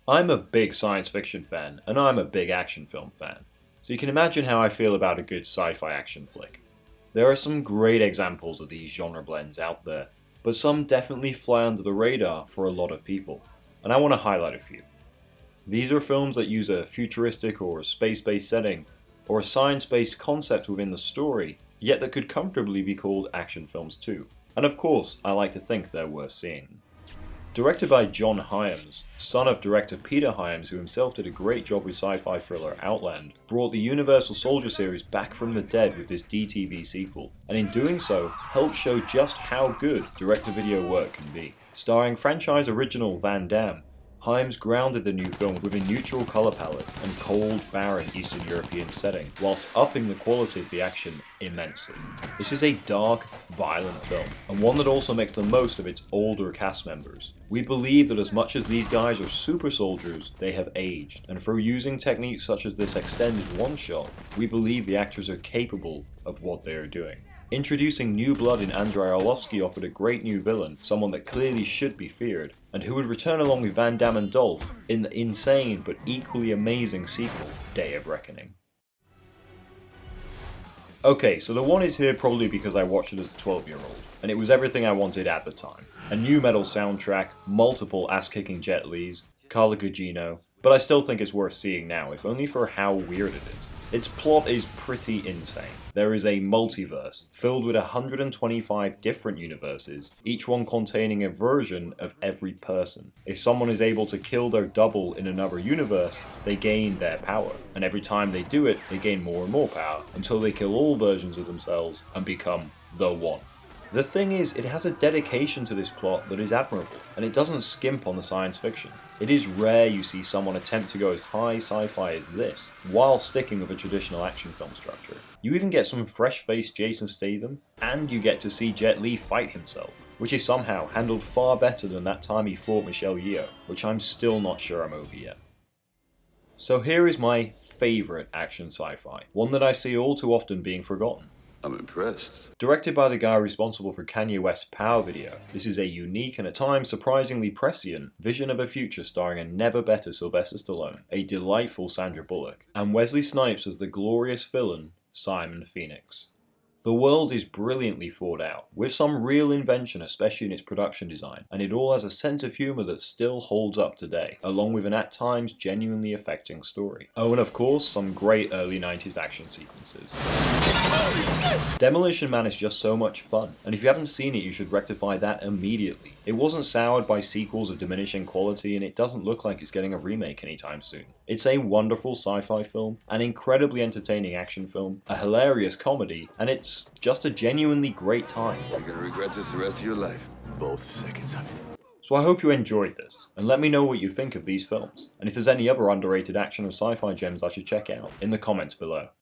I'm a big science fiction fan, and I'm a big action film fan, so you can imagine how I feel about a good sci-fi action flick. There are some great examples of these genre blends out there, but some definitely fly under the radar for a lot of people, and I want to highlight a few. These are films that use a futuristic or space-based setting, or a science-based concept within the story, yet that could comfortably be called action films too. And of course, I like to think they're worth seeing. Directed by John Hyams, son of director Peter Hyams, who himself did a great job with sci-fi thriller Outland, brought the Universal Soldier series back from the dead with this DTV sequel, and in doing so, helped show just how good direct-to-video work can be. Starring franchise original Van Damme, Hyams grounded the new film with a neutral colour palette and cold, barren Eastern European setting, whilst upping the quality of the action immensely. This is a dark, violent film, and one that also makes the most of its older cast members. We believe that as much as these guys are super soldiers, they have aged, and through using techniques such as this extended one-shot, we believe the actors are capable of what they are doing. Introducing new blood in Andrei Arlovsky offered a great new villain, someone that clearly should be feared, and who would return along with Van Damme and Dolph in the insane but equally amazing sequel, Day of Reckoning. Okay, so the one is here probably because I watched it as a 12-year-old, and it was everything I wanted at the time. A new metal soundtrack, multiple ass-kicking Jet Lis, Carla Gugino, but I still think it's worth seeing now, if only for how weird it is. Its plot is pretty insane. There is a multiverse, filled with 125 different universes, each one containing a version of every person. If someone is able to kill their double in another universe, they gain their power, and every time they do it, they gain more and more power, until they kill all versions of themselves and become the one. The thing is, it has a dedication to this plot that is admirable, and it doesn't skimp on the science fiction. It is rare you see someone attempt to go as high sci-fi as this, while sticking with a traditional action film structure. You even get some fresh-faced Jason Statham, and you get to see Jet Li fight himself, which is somehow handled far better than that time he fought Michelle Yeoh, which I'm still not sure I'm over yet. So here is my favourite action sci-fi, one that I see all too often being forgotten. I'm impressed. Directed by the guy responsible for Kanye West's Power video, this is a unique and at times surprisingly prescient vision of a future starring a never better Sylvester Stallone, a delightful Sandra Bullock, and Wesley Snipes as the glorious villain, Simon Phoenix. The world is brilliantly thought out, with some real invention especially in its production design, and it all has a sense of humour that still holds up today, along with an at times genuinely affecting story. Oh, and of course, some great early 90s action sequences. Demolition Man is just so much fun, and if you haven't seen it you should rectify that immediately. It wasn't soured by sequels of diminishing quality, and it doesn't look like it's getting a remake anytime soon. It's a wonderful sci-fi film, an incredibly entertaining action film, a hilarious comedy, and it's just a genuinely great time. You're gonna regret this the rest of your life. Both seconds of it. So I hope you enjoyed this, and let me know what you think of these films, and if there's any other underrated action or sci-fi gems I should check out in the comments below.